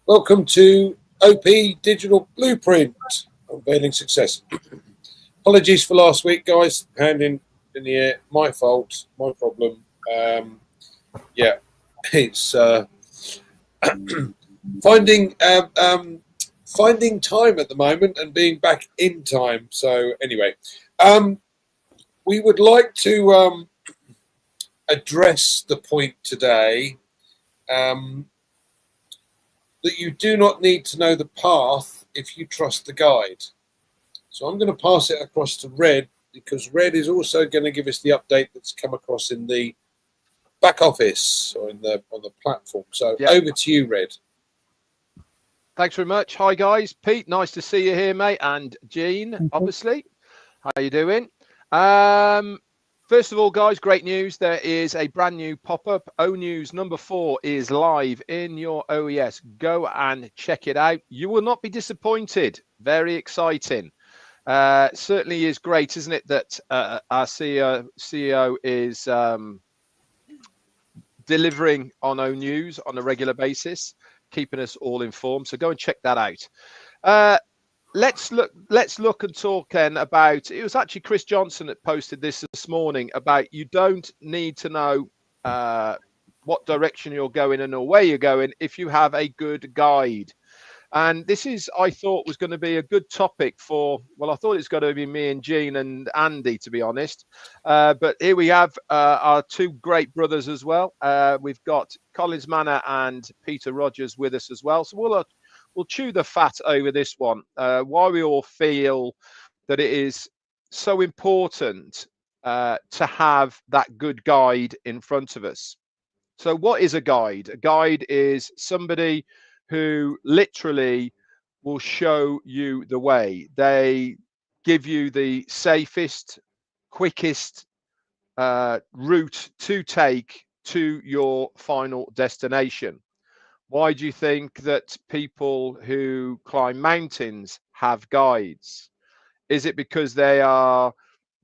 Welcome to OP Digital Blueprint, Unveiling Success. Apologies for last week, guys. Hand in the air. My fault. My problem. Yeah, it's finding finding time at the moment and being back in time. So anyway, we would like to address the point today. That you do not need to know the path if you trust the guide. So I'm going to pass it across to Red, because Red is also going to give us the update that's come across in the back office or on the platform. So over to you, Red. Thanks very much. Hi guys, Pete, nice to see you here, mate, and Jeanne, obviously. How you doing? First of all, guys, great news. There is a brand new pop-up. O News number 4 is live in your OES. Go and check it out. You will not be disappointed. Very exciting. Certainly is great, isn't it, that our CEO is delivering on O News on a regular basis, keeping us all informed. So go and check that out. Let's look and talk then about, it was actually Chris Johnson that posted this morning about you don't need to know what direction you're going and or where you're going if you have a good guide. And this is, I thought, was going to be a good topic for, well, I thought it's going to be me and Jeanne and Andy, to be honest. But here we have our two great brothers as well. We've got Collins Manor and Peter Rogers with us as well. So we'll chew the fat over this one. Why we all feel that it is so important to have that good guide in front of us. So what is a guide? A guide is somebody who literally will show you the way. They give you the safest, quickest route to take to your final destination. Why do you think that people who climb mountains have guides? Is it because they are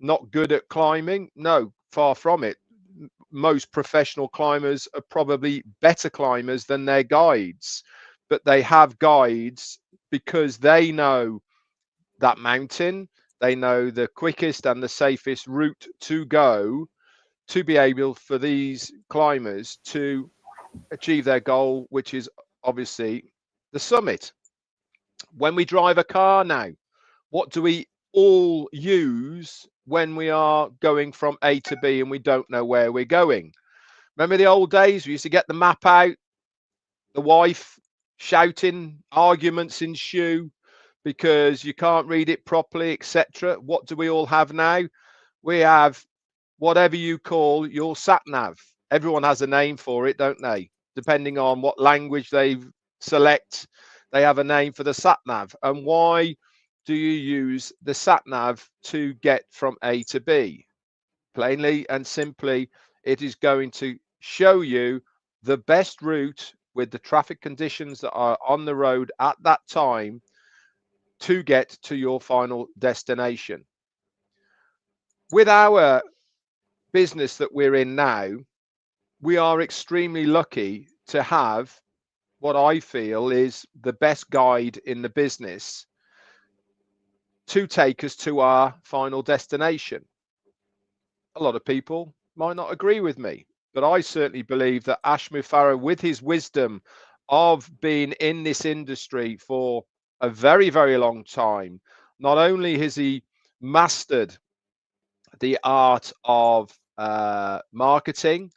not good at climbing? No, far from it. Most professional climbers are probably better climbers than their guides, but they have guides because they know that mountain, they know the quickest and the safest route to go to be able for these climbers to achieve their goal, which is obviously the summit. When we drive a car now, what do we all use when we are going from A to B and we don't know where we're going? Remember the old days? We used to get the map out, the wife shouting, arguments ensue because you can't read it properly, etc. What do we all have now? We have whatever you call your sat nav. Everyone has a name for it, don't they? Depending on what language they select, they have a name for the sat nav. And why do you use the sat nav to get from A to B? Plainly and simply, it is going to show you the best route with the traffic conditions that are on the road at that time to get to your final destination. With our business that we're in now, we are extremely lucky to have what I feel is the best guide in the business to take us to our final destination. A lot of people might not agree with me, but I certainly believe that Mufareh, with his wisdom of being in this industry for a very, very long time, not only has he mastered the art of marketing,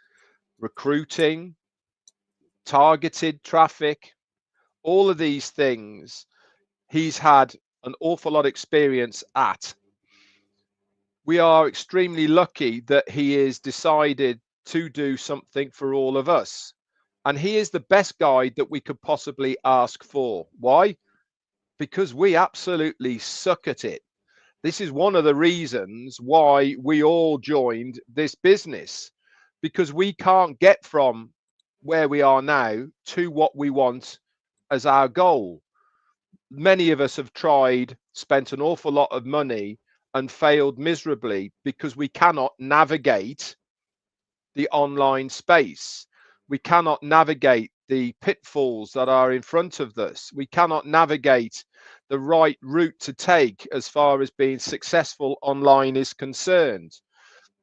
recruiting, targeted traffic, all of these things he's had an awful lot of experience at. We are extremely lucky that he has decided to do something for all of us. And he is the best guide that we could possibly ask for. Why? Because we absolutely suck at it. This is one of the reasons why we all joined this business, because we can't get from where we are now to what we want as our goal. Many of us have tried, spent an awful lot of money and failed miserably because we cannot navigate the online space. We cannot navigate the pitfalls that are in front of us. We cannot navigate the right route to take as far as being successful online is concerned.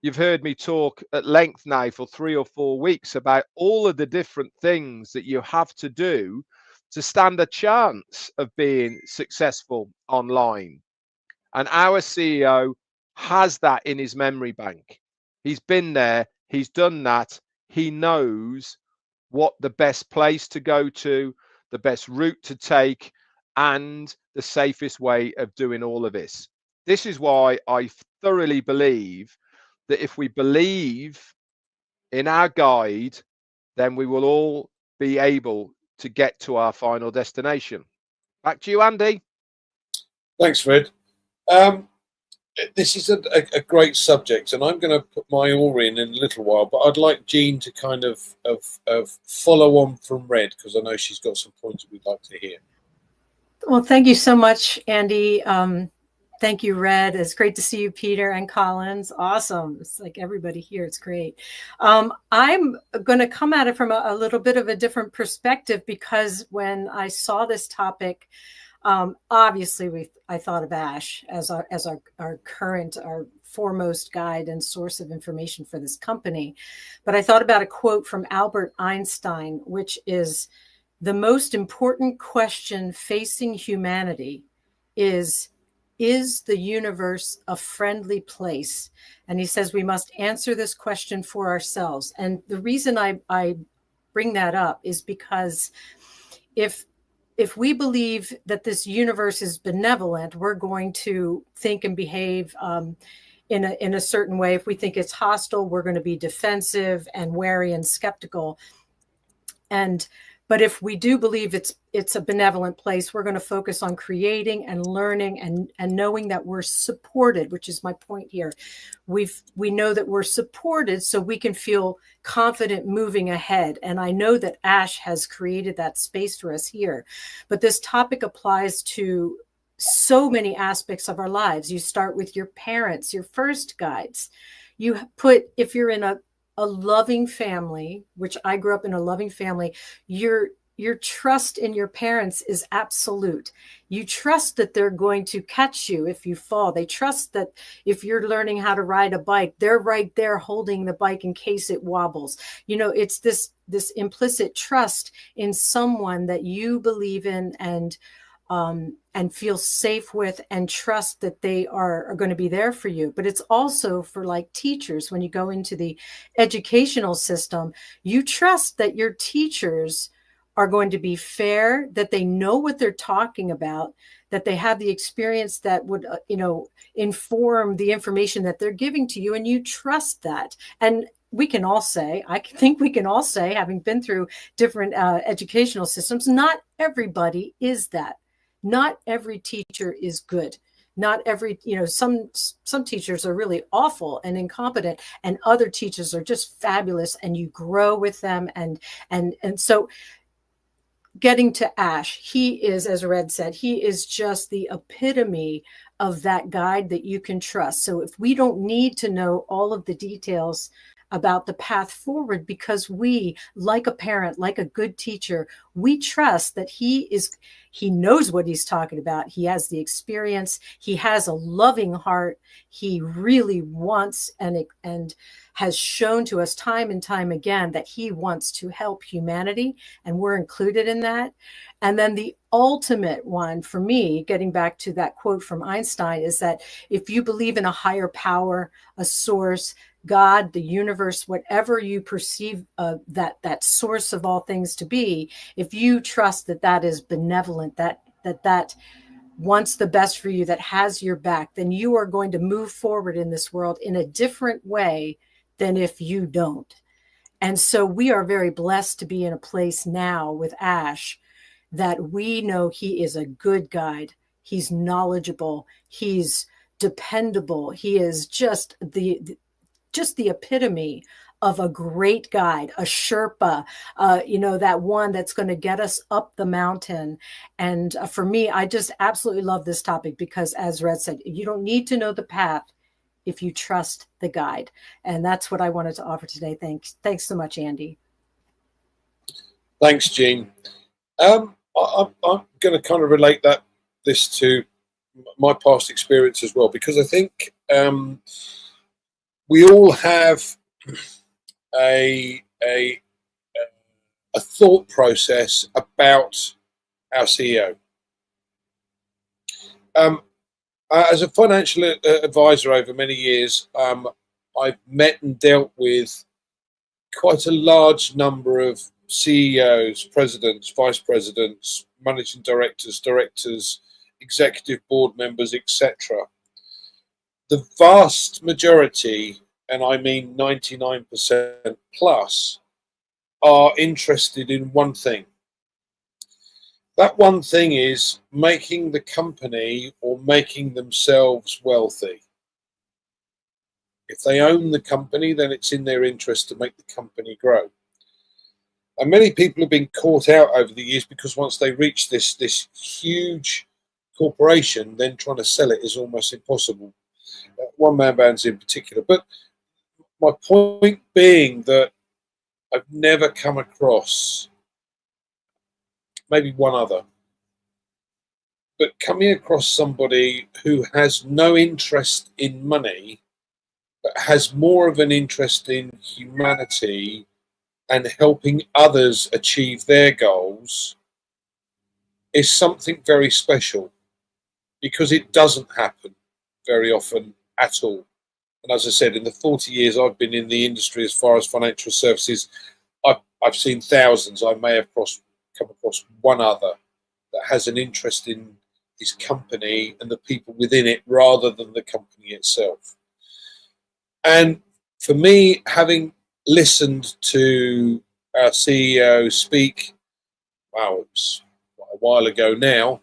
You've heard me talk at length now for 3 or 4 weeks about all of the different things that you have to do to stand a chance of being successful online. And our CEO has that in his memory bank. He's been there, he's done that, he knows what the best place to go to, the best route to take, and the safest way of doing all of this. This is why I thoroughly believe that if we believe in our guide, then we will all be able to get to our final destination. Back to you, Andy. Thanks, Fred. This is a great subject, and I'm going to put my oar in a little while, but I'd like Jeanne to kind of follow on from Red, because I know she's got some points we'd like to hear. Well, thank you so much, Andy. Thank you, Red. It's great to see you, Peter and Collins. Awesome. It's like everybody here. It's great. I'm going to come at it from a little bit of a different perspective, because when I saw this topic, obviously I thought of ASH as our current, our foremost guide and source of information for this company. But I thought about a quote from Albert Einstein, which is, "The most important question facing humanity is the universe a friendly place?" And he says we must answer this question for ourselves. And the reason I bring that up is because if we believe that this universe is benevolent, we're going to think and behave in a certain way. If we think it's hostile, we're going to be defensive and wary and skeptical. But if we do believe it's a benevolent place, we're going to focus on creating and learning and knowing that we're supported, which is my point here. We know that we're supported, so we can feel confident moving ahead. And I know that ASH has created that space for us here. But this topic applies to so many aspects of our lives. You start with your parents, your first guides. If you're in a loving family, which I grew up in a loving family, your trust in your parents is absolute. You trust that they're going to catch you if you fall. They trust that if you're learning how to ride a bike, they're right there holding the bike in case it wobbles. It's this implicit trust in someone that you believe in and feel safe with, and trust that they are going to be there for you. But it's also for like teachers. When you go into the educational system, you trust that your teachers are going to be fair, that they know what they're talking about, that they have the experience that would, inform the information that they're giving to you. And you trust that. And we can all say, I think we can all say, having been through different educational systems, not everybody is that. Not every teacher is good. Not every, some teachers are really awful and incompetent, and other teachers are just fabulous, and you grow with them. And so getting to ASH, he is, as Red said, he is just the epitome of that guide that you can trust. So if we don't need to know all of the details about the path forward, because we, like a parent, like a good teacher, we trust that he knows what he's talking about. He has the experience. He has a loving heart. He really wants and has shown to us time and time again that he wants to help humanity, and we're included in that. And then the ultimate one for me, getting back to that quote from Einstein, is that if you believe in a higher power, a source, God, the universe, whatever you perceive that source of all things to be, if you trust that is benevolent, that wants the best for you, that has your back, then you are going to move forward in this world in a different way than if you don't. And so we are very blessed to be in a place now with ASH that we know he is a good guide. He's knowledgeable. He's dependable. He is just the epitome of a great guide, a Sherpa, that one that's going to get us up the mountain. And for me, I just absolutely love this topic because, as Red said, you don't need to know the path if you trust the guide. And that's what I wanted to offer today. Thanks so much, Andy. Thanks, Jeanne. I'm going to kind of relate this to my past experience as well, because I think we all have a thought process about our CEO. As a financial advisor over many years, I've met and dealt with quite a large number of CEOs, presidents, vice presidents, managing directors, executive board members, etc. The vast majority, and I mean 99% plus, are interested in one thing. That one thing is making the company or making themselves wealthy. If they own the company, then it's in their interest to make the company grow. And many people have been caught out over the years because once they reach this huge corporation, then trying to sell it is almost impossible. One-man bands in particular. But my point being that I've never come across, maybe one other, but coming across somebody who has no interest in money, but has more of an interest in humanity and helping others achieve their goals, is something very special, because it doesn't happen very often at all. And as I said, in the 40 years I've been in the industry as far as financial services, I've seen thousands. I may have come across one other that has an interest in his company and the people within it rather than the company itself. And for me, having listened to our CEO speak, wow, it was a while ago now,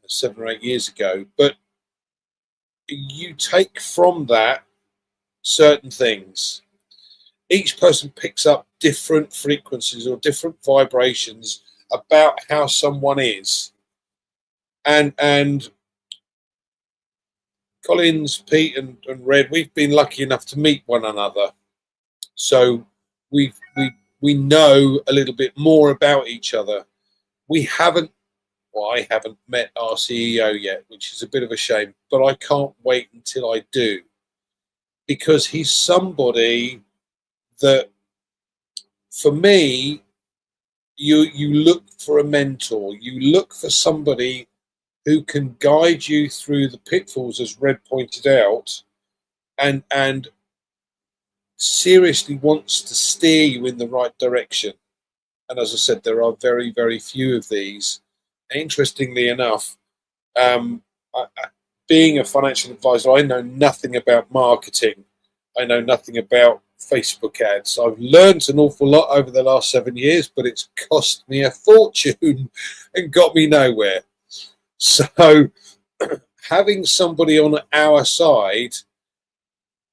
7 or 8 years ago, but you take from that certain things. Each person picks up different frequencies or different vibrations about how someone is. And Collins, Pete and Red, we've been lucky enough to meet one another. So we know a little bit more about each other. I haven't met our CEO yet, which is a bit of a shame, but I can't wait until I do, because he's somebody that, for me, you look for a mentor, you look for somebody who can guide you through the pitfalls, as Red pointed out, and seriously wants to steer you in the right direction. And as I said, there are very, very few of these. Interestingly enough, being a financial advisor, I know nothing about marketing. I know nothing about Facebook ads. I've learned an awful lot over the last 7 years, but it's cost me a fortune and got me nowhere. So having somebody on our side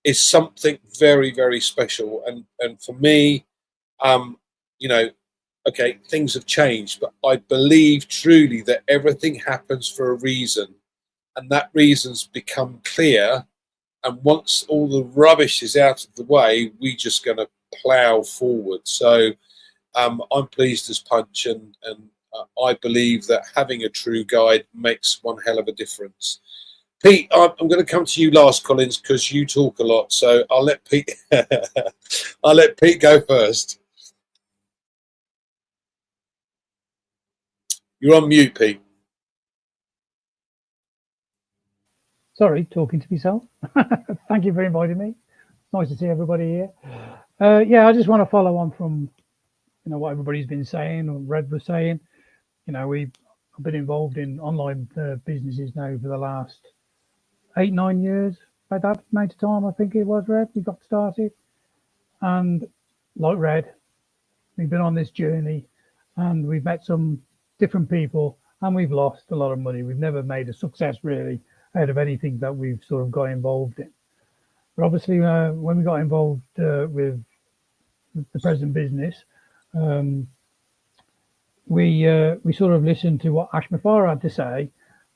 is something very, very special. And for me, okay, things have changed, but I believe truly that everything happens for a reason, and that reason's become clear. And once all the rubbish is out of the way, we're just going to plow forward. So I'm pleased as punch, and I believe that having a true guide makes one hell of a difference. Pete, I'm going to come to you last, Collins, because you talk a lot. So I'll let Pete. I'll let Pete go first. You're on mute, Pete. Sorry, talking to myself. Thank you for inviting me. It's nice to see everybody here. Yeah, I just want to follow on from what everybody's been saying, or Red was saying. I've been involved in online businesses now for the last 8-9 years. By that amount of time, I think it was, Red, we got started. And like Red, we've been on this journey, and we've met some different people, and we've lost a lot of money. We've never made a success really out of anything that we've sort of got involved in. But obviously, when we got involved with the present business, we sort of listened to what Mufareh had to say,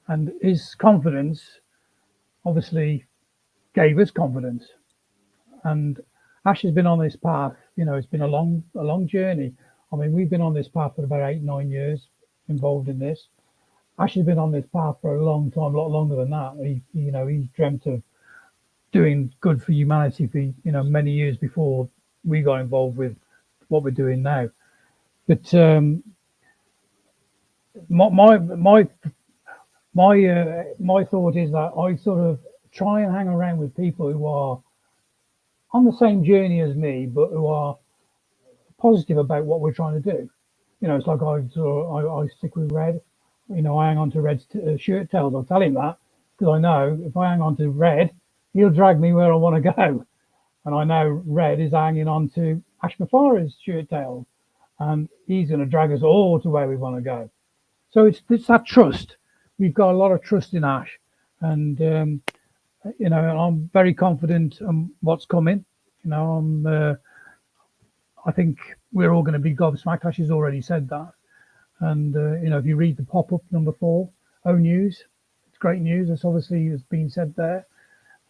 and his confidence obviously gave us confidence. And Ash has been on this path. It's been a long journey. I mean, we've been on this path for about 8-9 years involved in this. Ash has been on this path for a long time, a lot longer than that. He's dreamt of doing good for humanity for many years before we got involved with what we're doing now. But my thought is that I sort of try and hang around with people who are on the same journey as me, but who are positive about what we're trying to do. It's like I stick with Red. I hang on to Red's shirt tails. I'll tell him that because I know if I hang on to Red, he'll drag me where I want to go. And I know Red is hanging on to Ash Mufareh's shirt tails, and he's going to drag us all to where we want to go. So it's that trust. We've got a lot of trust in Ash, and I'm very confident on what's coming. I think we're all going to be gobsmacked. Ash has already said that. And if you read the pop-up number 4, O News, it's great news. It's obviously has been said there,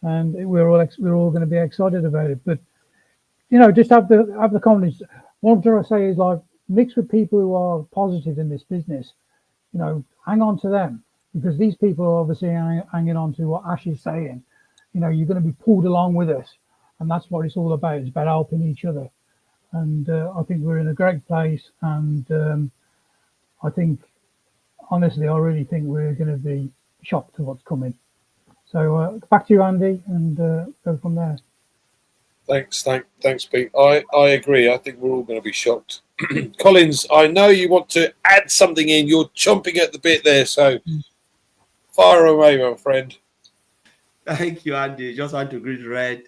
and we're all going to be excited about it. But just have the confidence. One thing I say is like mix with people who are positive in this business. Hang on to them, because these people are obviously hanging on to what Ash is saying. You're going to be pulled along with us, and that's what it's all about. It's about helping each other. And I think we're in a great place, and I think, honestly, I really think we're going to be shocked to what's coming. So back to you, Andy, and go from there. Thanks, Pete. I agree. I think we're all going to be shocked. Collins, I know you want to add something in. You're chomping at the bit there, so fire away, my friend. Thank you, Andy. Just want to greet Red.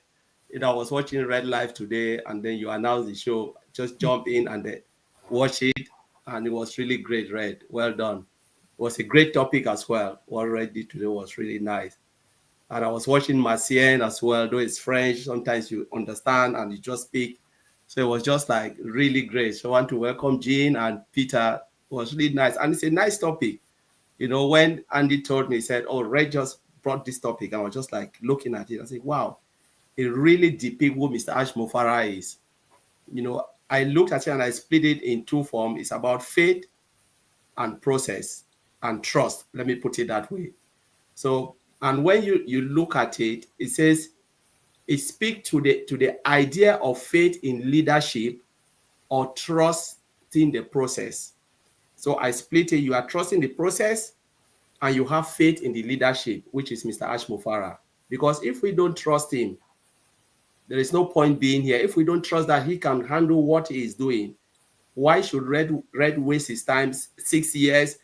I was watching Red Live today, and then you announced the show. Just jump in and watch it, and it was really great, Red. Well done. It was a great topic as well. What Red did today was really nice. And I was watching Marcienne as well, though it's French. Sometimes you understand and you just speak. So it was just like really great. So I want to welcome Jeanne and Peter. It was really nice. And it's a nice topic. When Andy told me, he said, oh, Red just brought this topic. I was just like looking at it. I said, wow, it really depicts who Mr. Ash Mufareh is. I looked at it and I split it in 2 forms. It's about faith and process and trust. Let me put it that way. So, and when you look at it, it says it speaks to the idea of faith in leadership or trusting the process. So I split it. You are trusting the process and you have faith in the leadership, which is Mr. Ash Mufareh. Because if we don't trust him, there is no point being here. If we don't trust that he can handle what he is doing, why should Red waste his time 6 years?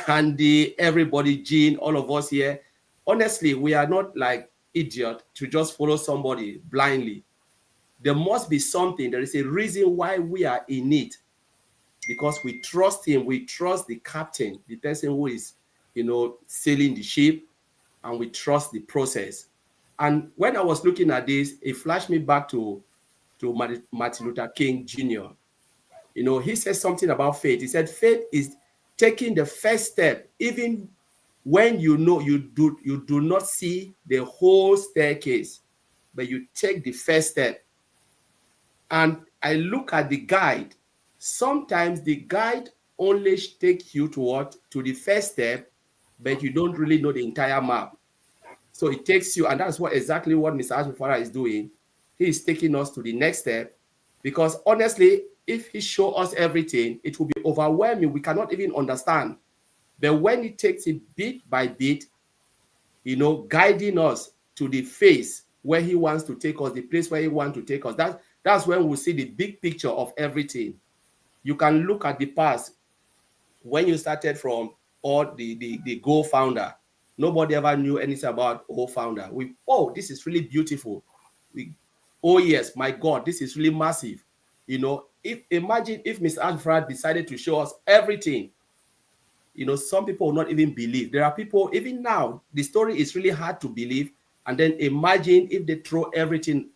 Andy, everybody, Jeanne, all of us here. Honestly, we are not like idiot to just follow somebody blindly. There must be something. There is a reason why we are in it, because we trust him. We trust the captain, the person who is, sailing the ship, and we trust the process. And when I was looking at this, it flashed me back to Martin Luther King Jr. He said something about faith. He said faith is taking the first step, even when you do not see the whole staircase, but you take the first step. And I look at the guide. Sometimes the guide only takes you to the first step, but you don't really know the entire map. So it takes you, and that's exactly what Mr. Ash Mufareh is doing. He is taking us to the next step, because honestly, if he shows us everything, it will be overwhelming. We cannot even understand. But when he takes it bit by bit, guiding us to the phase where he wants to take us, the place where he wants to take us, that's when we'll see the big picture of everything. You can look at the past. When you started from the Go founder, nobody ever knew anything about Go founder. This is really beautiful. Oh yes, my God, this is really massive. Imagine if Mr. Ash Mufareh decided to show us everything. Some people will not even believe. There are people, even now, the story is really hard to believe. And then imagine if they throw everything,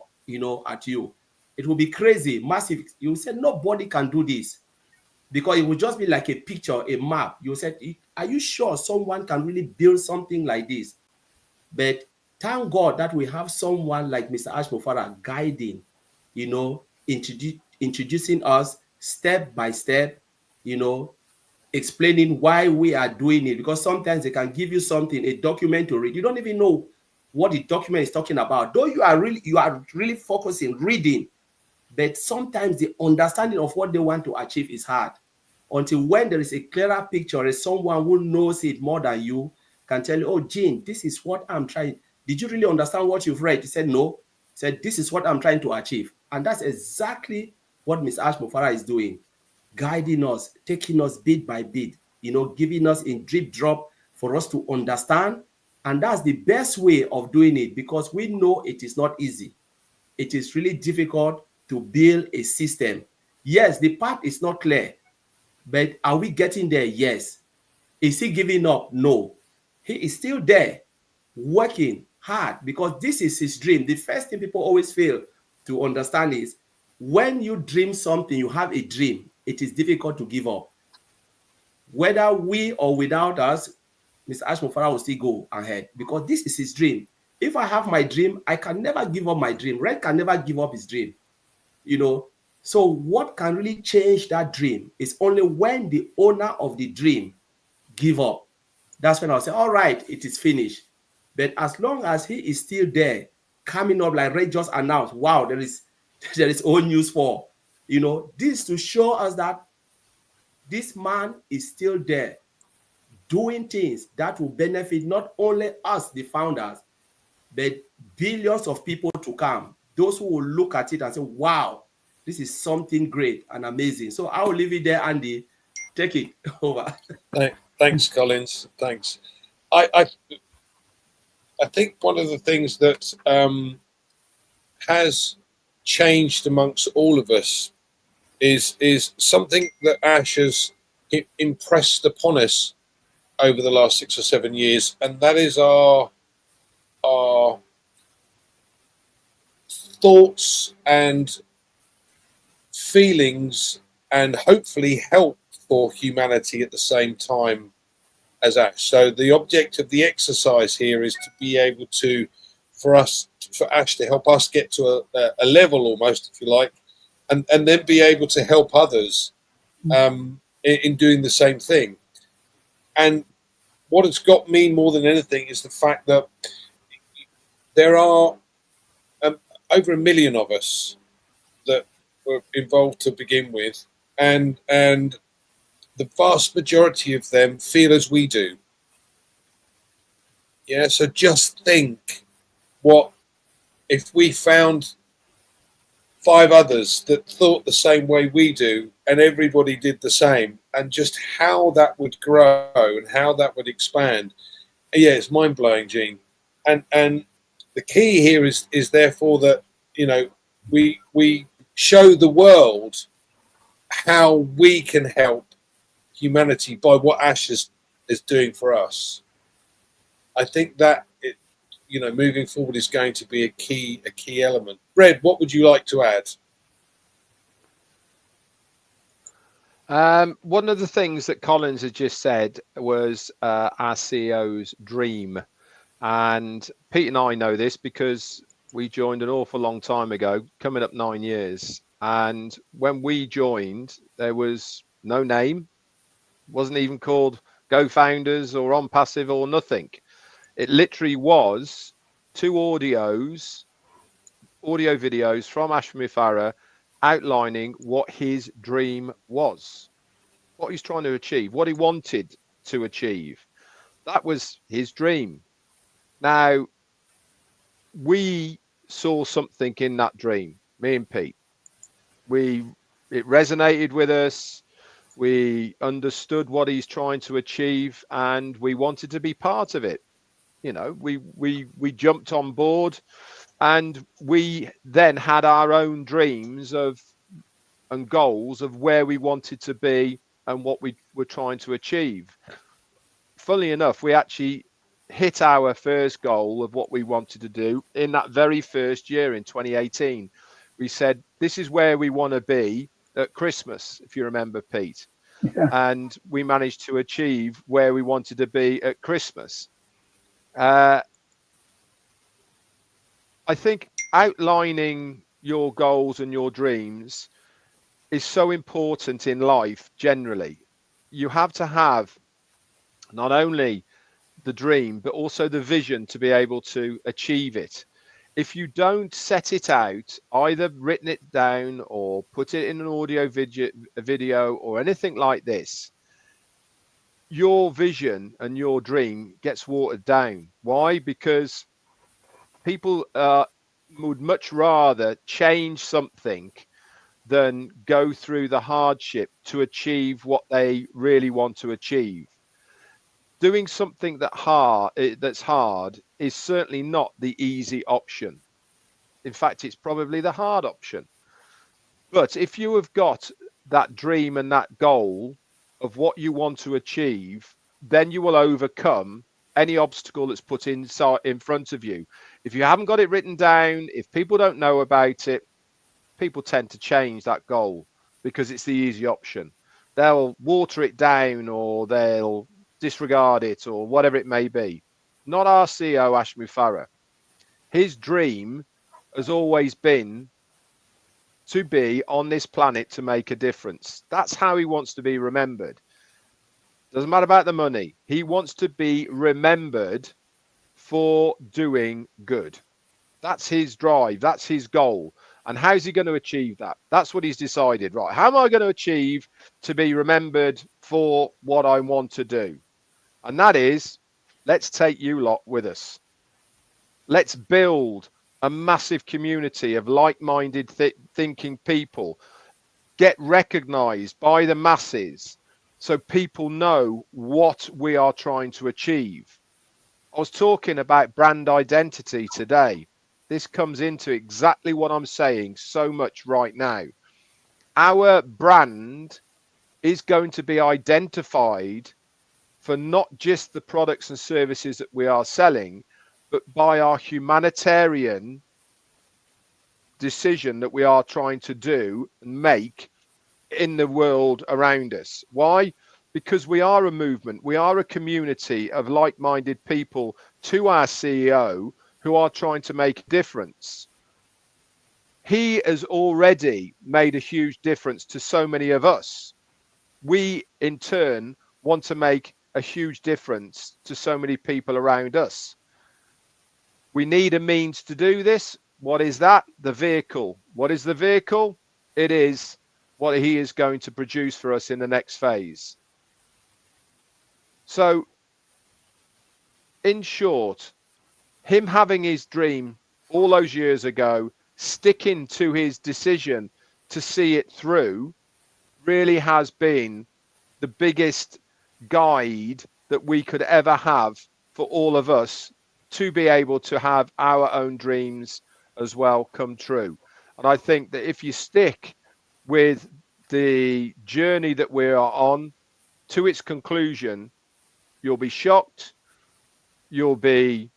at you. It will be crazy, massive. You say nobody can do this, because it will just be like a picture, a map. You said, are you sure someone can really build something like this? But thank God that we have someone like Mr. Ash Mufareh guiding, introducing us, step by step, you know, explaining why we are doing it, because sometimes they can give you something, a document to read. You don't even know what the document is talking about, though you are really focusing, reading, but sometimes the understanding of what they want to achieve is hard. Until when there is a clearer picture, as someone who knows it more than you can tell you, oh, Jeanne, this is what I'm trying. Did you really understand what you've read? He said, no. He said, this is what I'm trying to achieve. And that's exactly what Ms. Ash Mufareh is doing, guiding us, taking us bit by bit, you know, giving us in drip drop for us to understand. And that's the best way of doing it, because we know it is not easy. It is really difficult to build a system. Yes, the path is not clear, but are we getting there? Yes. Is he giving up? No. He is still there, working hard, because this is his dream. The first thing people always fail to understand is when you dream something, you have a dream, it is difficult to give up. Whether we or without us, Mr. Ash Mufareh will still go ahead, because this is his dream. If I have my dream, I can never give up my dream. Red can never give up his dream, you know. So what can really change that dream is only when the owner of the dream give up. That's when I'll say, all right, it is finished. But as long as he is still there, coming up, like Ray just announced, wow, there is old news for, you know, this to show us that this man is still there, doing things that will benefit not only us, the founders, but billions of people to come. Those who will look at it and say, wow, this is something great and amazing. So I will leave it there, Andy. Take it over. Thanks, Collins. Thanks. I think one of the things that has changed amongst all of us is something that Ash has impressed upon us over the last 6 or 7 years, and that is our thoughts and feelings, and hopefully help for humanity at the same time as Ash. So the object of the exercise here is to be able to, for Ash to help us get to a level almost, if you like, and then be able to help others in doing the same thing. And what it's got me more than anything is the fact that there are over 1 million of us that were involved to begin with, and the vast majority of them feel as we do. Yeah, so just think, what if we found 5 others that thought the same way we do, and everybody did the same, and just how that would grow and how that would expand. Yeah, it's mind-blowing, Jeanne. And the key here is therefore that, you know, we show the world how we can help humanity by what Ash is doing for us. I think that it, you know, moving forward is going to be a key element. Red, what would you like to add? One of the things that Collins had just said was our CEO's dream. And Pete and I know this because we joined an awful long time ago, coming up 9 years. And when we joined, there was no name, wasn't even called Go Founders or Onpassive or nothing. It literally was 2 audio videos from Ash Mufareh outlining what his dream was, what he's trying to achieve, what he wanted to achieve. That was his dream. Now, we saw something in that dream, me and Pete. It resonated with us. We understood what he's trying to achieve, and we wanted to be part of it. You know, we jumped on board, and we then had our own dreams and goals of where we wanted to be and what we were trying to achieve. Funnily enough, we actually hit our first goal of what we wanted to do in that very first year in 2018. We said, this is where we want to be at Christmas, if you remember, Pete. Yeah. And we managed to achieve where we wanted to be at Christmas. I think outlining your goals and your dreams is so important in life generally. You have to have not only the dream, but also the vision to be able to achieve it. If you don't set it out, either written it down or put it in an audio video or anything like this, your vision and your dream gets watered down. Why? Because people would much rather change something than go through the hardship to achieve what they really want to achieve. Doing something that's hard is certainly not the easy option. In fact, it's probably the hard option. But if you have got that dream and that goal of what you want to achieve, then you will overcome any obstacle that's put in front of you. If you haven't got it written down, if people don't know about it, people tend to change that goal because it's the easy option. They'll water it down or they'll disregard it or whatever it may be. Not our CEO, Ash Mufareh. His dream has always been to be on this planet to make a difference. That's how he wants to be remembered. Doesn't matter about the money. He wants to be remembered for doing good. That's his drive. That's his goal. And how's he going to achieve that? That's what he's decided. Right. How am I going to achieve to be remembered for what I want to do? And that is, let's take you lot with us. Let's build a massive community of like-minded thinking people. Get recognized by the masses so people know what we are trying to achieve. I was talking about brand identity today. This comes into exactly what I'm saying so much right now. Our brand is going to be identified for not just the products and services that we are selling, but by our humanitarian decision that we are trying to do and make in the world around us. Why? Because we are a movement. We are a community of like-minded people to our CEO who are trying to make a difference. He has already made a huge difference to so many of us. We, in turn, want to make a huge difference to so many people around us. We need a means to do this. What is that? The vehicle. What is the vehicle? It is what he is going to produce for us in the next phase. So, in short, him having his dream all those years ago, sticking to his decision to see it through, really has been the biggest guide that we could ever have for all of us to be able to have our own dreams as well come true. And I think that if you stick with the journey that we are on to its conclusion, you'll be shocked, you'll be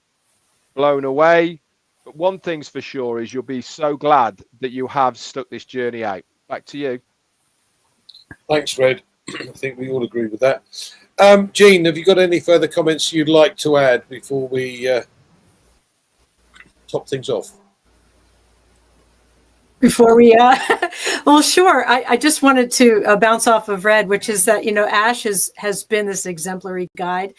blown away, but one thing's for sure is you'll be so glad that you have stuck this journey out. Back to you. Thanks, Red. I think we all agree with that. Jeanne, have you got any further comments you'd like to add before we top things off? Before we, well, sure. I just wanted to bounce off of Red, which is that, you know, Ash has been this exemplary guide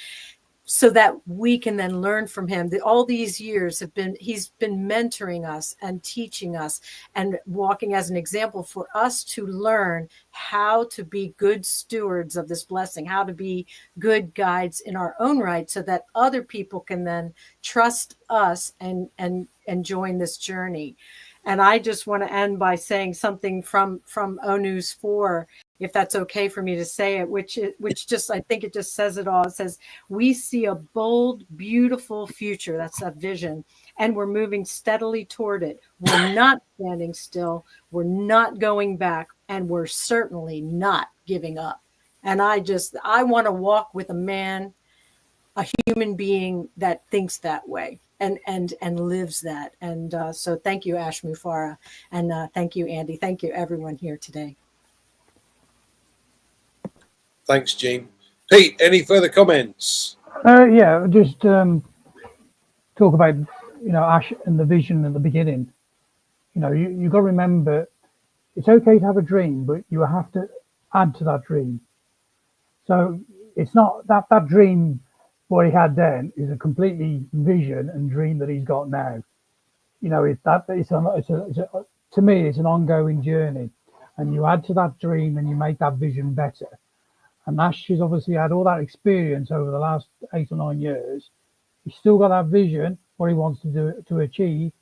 so that we can then learn from him. All these years he's been mentoring us and teaching us and walking as an example for us to learn how to be good stewards of this blessing, how to be good guides in our own right so that other people can then trust us and join this journey. And I just want to end by saying something from ONUS 4, if that's okay for me to say it, which just, I think it just says it all. It says, we see a bold, beautiful future. That's a vision. And we're moving steadily toward it. We're not standing still. We're not going back. And we're certainly not giving up. And I want to walk with a man, a human being that thinks that way. And lives that. And so thank you, Ash Mufareh. And thank you, Andy. Thank you, everyone here today. Thanks, Jeanne. Pete, any further comments? Yeah, just talk about, you know, Ash and the vision at the beginning. You know, you got to remember it's okay to have a dream, but you have to add to that dream. So it's not that dream what he had then is a completely vision and dream that he's got now. You know, to me, it's an ongoing journey, and you add to that dream and you make that vision better. And Ash has obviously had all that experience over the last 8 or 9 years. He's still got that vision, what he wants to do to achieve.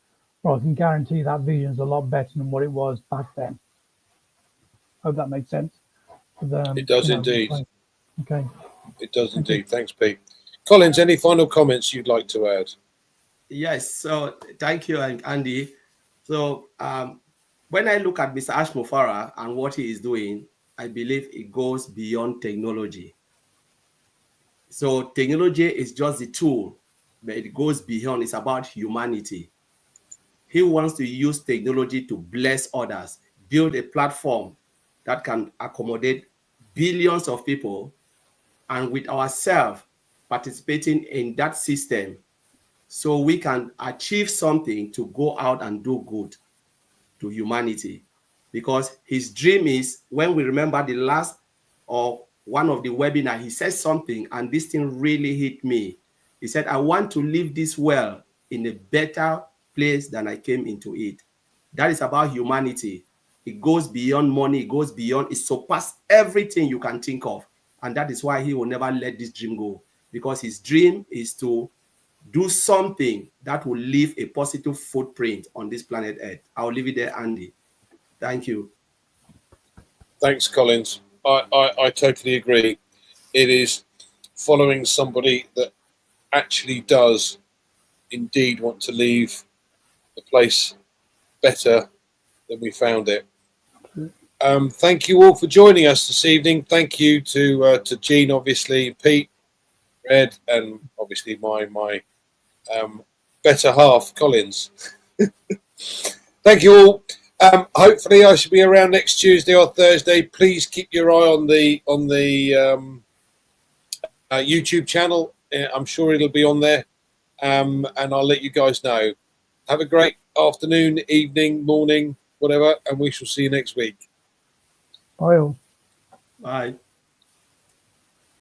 Well, I can guarantee that vision is a lot better than what it was back then. Hope that makes sense. It does indeed. Okay. It does indeed. Thanks, Pete. Collins, any final comments you'd like to add? Yes. So thank you, Andy. So when I look at Mr. Ash Mufareh and what he is doing, I believe it goes beyond technology. So technology is just the tool, but it goes beyond. It's about humanity. He wants to use technology to bless others, build a platform that can accommodate billions of people, and with ourselves participating in that system, so we can achieve something to go out and do good to humanity. Because his dream is, when we remember the last or one of the webinar, he said something, and this thing really hit me. He said, I want to leave this world in a better place than I came into it. That is about humanity. It goes beyond money. It goes beyond, it surpasses everything you can think of. And that is why he will never let this dream go. Because his dream is to do something that will leave a positive footprint on this planet Earth. I'll leave it there, Andy. Thank you. Thanks, Collins. I totally agree. It is following somebody that actually does indeed want to leave the place better than we found it. Thank you all for joining us this evening. Thank you to Jeanne, obviously, Pete, Red, and obviously my better half, Collins. Thank you all. Hopefully I should be around next Tuesday or Thursday. Please keep your eye on the YouTube channel. I'm sure it'll be on there, and I'll let you guys know. Have a great afternoon, evening, morning, whatever, and we shall see you next week. Bye all. Bye.